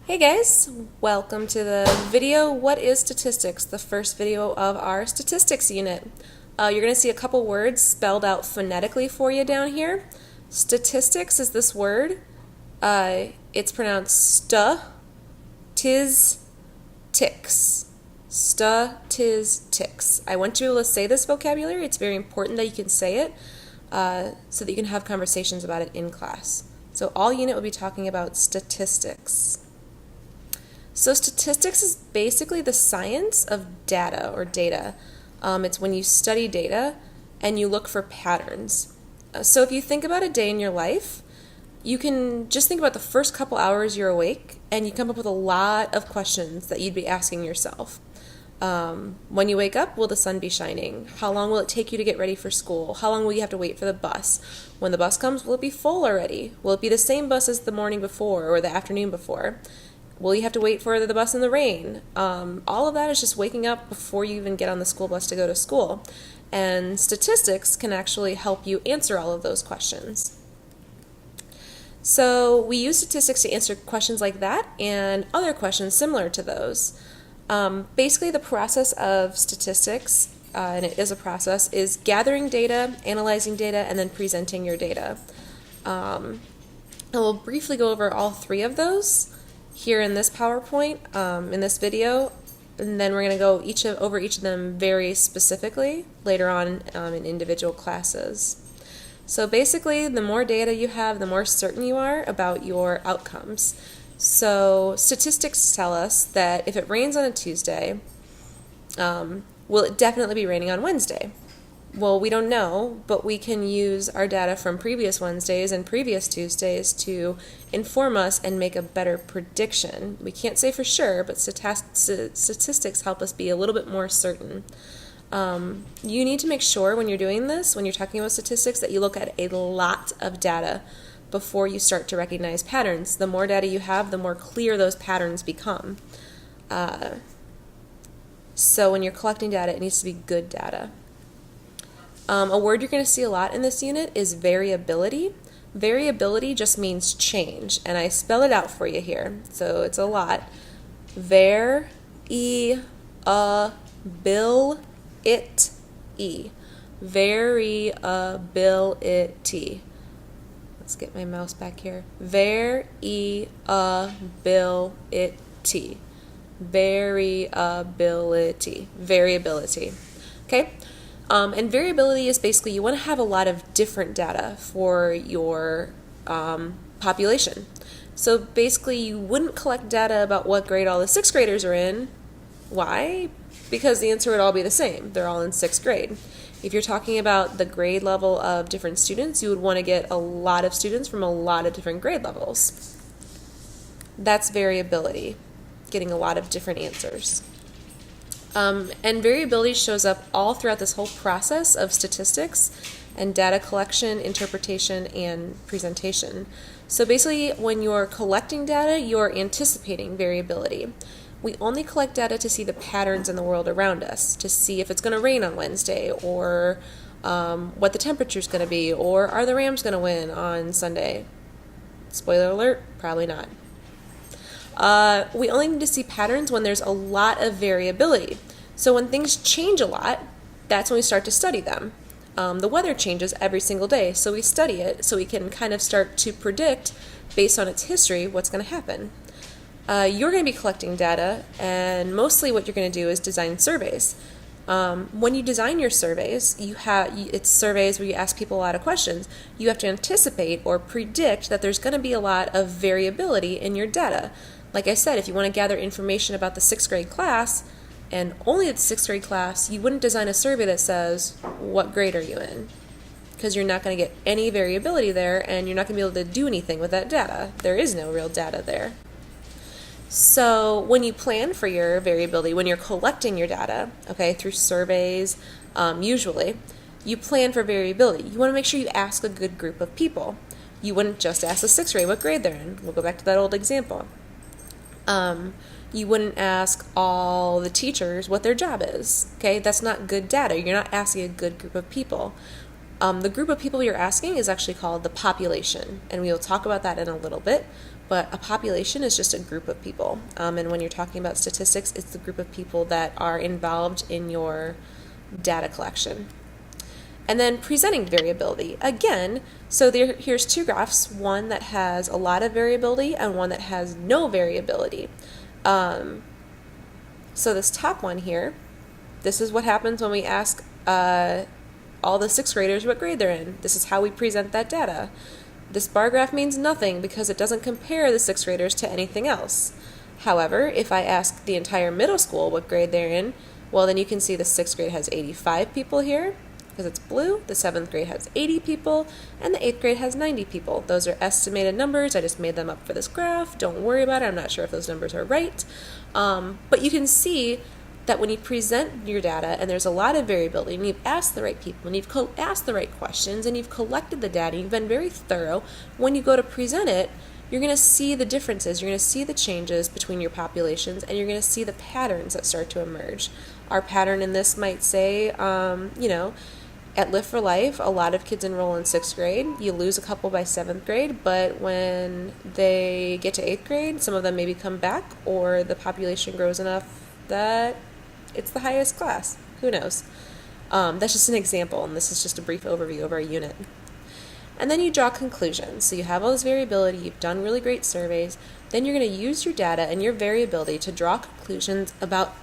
Hey guys, welcome to the video, What is Statistics? The first video of our statistics unit. You're going to see a couple words spelled out phonetically for you down here. Statistics is this word. It's pronounced tis, ticks. Tis, ticks. I want you to say this vocabulary. It's very important that you can say it so that you can have conversations about it in class. So all unit will be talking about statistics. So statistics is basically the science of data or data. It's when you study data and you look for patterns. So if you think about a day in your life, you can just think about the first couple hours you're awake and you come up with a lot of questions that you'd be asking yourself. When you wake up, will the sun be shining? How long will it take you to get ready for school? How long will you have to wait for the bus? When the bus comes, will it be full already? Will it be the same bus as the morning before or the afternoon before? Will you have to wait for the bus in the rain? All of that is just waking up before you even get on the school bus to go to school. And statistics can actually help you answer all of those questions. So we use statistics to answer questions like that and other questions similar to those. Basically, the process of statistics, and it is a process, is gathering data, analyzing data, and then presenting your data. And we'll briefly go over all three of those here in this PowerPoint, in this video, and then we're going to go over each of them very specifically later on in individual classes. So basically, the more data you have, the more certain you are about your outcomes. So statistics tell us that if it rains on a Tuesday, will it definitely be raining on Wednesday? Well, we don't know, but we can use our data from previous Wednesdays and previous Tuesdays to inform us and make a better prediction. We can't say for sure, but statistics help us be a little bit more certain. You need to make sure when you're doing this, when you're talking about statistics, that you look at a lot of data before you start to recognize patterns. The more data you have, the more clear those patterns become. So when you're collecting data, it needs to be good data. A word you're going to see a lot in this unit is variability. Variability just means change, and I spell it out for you here, so it's a lot. Variability. Variability. Let's get my mouse back here. Variability. Variability. Okay? And variability is basically you want to have a lot of different data for your population. So basically you wouldn't collect data about what grade all the 6th graders are in. Why? Because the answer would all be the same. They're all in 6th grade. If you're talking about the grade level of different students, you would want to get a lot of students from a lot of different grade levels. That's variability, getting a lot of different answers. And variability shows up all throughout this whole process of statistics and data collection, interpretation, and presentation. So basically, when you're collecting data, you're anticipating variability. We only collect data to see the patterns in the world around us, to see if it's going to rain on Wednesday, or what the temperature's going to be, or are the Rams going to win on Sunday? Spoiler alert, probably not. We only need to see patterns when there's a lot of variability. So when things change a lot, that's when we start to study them. The weather changes every single day, so we study it so we can kind of start to predict, based on its history, what's going to happen. You're going to be collecting data, and mostly what you're going to do is design surveys. When you design your surveys, it's surveys where you ask people a lot of questions. You have to anticipate or predict that there's going to be a lot of variability in your data. Like I said, if you want to gather information about the 6th grade class, and only the 6th grade class, you wouldn't design a survey that says, what grade are you in? Because you're not going to get any variability there, and you're not going to be able to do anything with that data. There is no real data there. So when you plan for your variability, when you're collecting your data, okay, through surveys, usually, you plan for variability. You want to make sure you ask a good group of people. You wouldn't just ask the 6th grade what grade they're in. We'll go back to that old example. You wouldn't ask all the teachers what their job is, okay? That's not good data. You're not asking a good group of people. The group of people you're asking is actually called the population, and we will talk about that in a little bit. but a population is just a group of people. And when you're talking about statistics, it's the group of people that are involved in your data collection. And then presenting variability. Again, so here's two graphs, one that has a lot of variability and one that has no variability. So this top one here, this is what happens when we ask all the sixth graders what grade they're in. This is how we present that data. This bar graph means nothing because it doesn't compare the sixth graders to anything else. However, if I ask the entire middle school what grade they're in, well, then you can see the sixth grade has 85 people here because it's blue, the seventh grade has 80 people, and the eighth grade has 90 people. Those are estimated numbers. I just made them up for this graph. Don't worry about it. I'm not sure if those numbers are right. But you can see that when you present your data and there's a lot of variability and you've asked the right people and you've asked the right questions and you've collected the data, you've been very thorough, when you go to present it, you're going to see the differences, you're going to see the changes between your populations, and you're going to see the patterns that start to emerge. Our pattern in this might say, at Lift for Life, a lot of kids enroll in 6th grade. You lose a couple by 7th grade, but when they get to 8th grade, some of them maybe come back, or the population grows enough that it's the highest class. Who knows? That's just an example, and this is just a brief overview of our unit. And then you draw conclusions. So you have all this variability, you've done really great surveys, then you're going to use your data and your variability to draw conclusions about,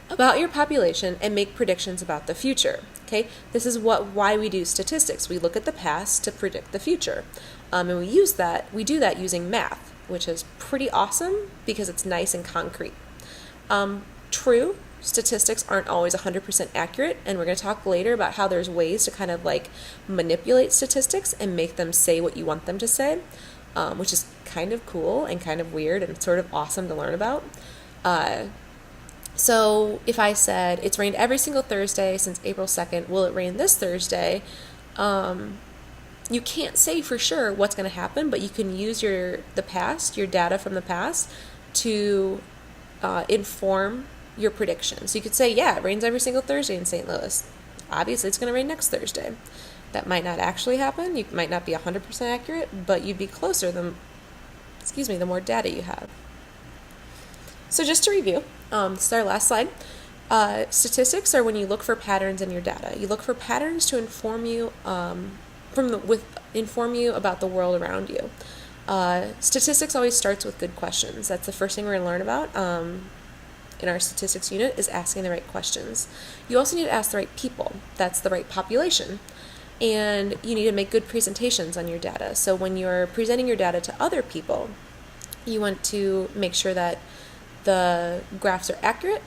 about your population and make predictions about the future. Okay? This is why we do statistics. We look at the past to predict the future. And we do that using math, which is pretty awesome because it's nice and concrete. True, statistics aren't always 100% accurate, and we're going to talk later about how there's ways to kind of like manipulate statistics and make them say what you want them to say, which is kind of cool and kind of weird and sort of awesome to learn about. So if I said it's rained every single Thursday since April 2nd, will it rain this Thursday? You can't say for sure what's going to happen, but you can use your data from the past to inform your prediction. So you could say, yeah, it rains every single Thursday in St. Louis. Obviously, it's going to rain next Thursday. That might not actually happen. You might not be 100% accurate, but you'd be closer the more data you have. So just to review, this is our last slide. Statistics are when you look for patterns in your data. You look for patterns to inform you inform you about the world around you. Statistics always starts with good questions. That's the first thing we're going to learn about in our statistics unit is asking the right questions. You also need to ask the right people. That's the right population. And you need to make good presentations on your data. So when you're presenting your data to other people, you want to make sure that the graphs are accurate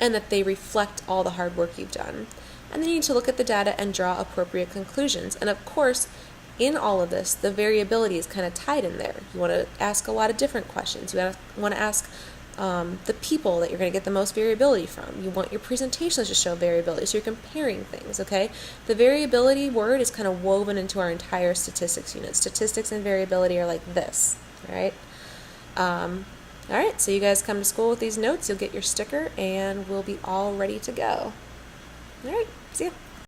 and that they reflect all the hard work you've done. And then you need to look at the data and draw appropriate conclusions. And of course, in all of this, the variability is kind of tied in there. You want to ask a lot of different questions. You want to ask the people that you're going to get the most variability from. You want your presentations to show variability, so you're comparing things, okay? The variability word is kind of woven into our entire statistics unit. Statistics and variability are like this, all right? All right, so you guys come to school with these notes, you'll get your sticker, and we'll be all ready to go. All right, see ya.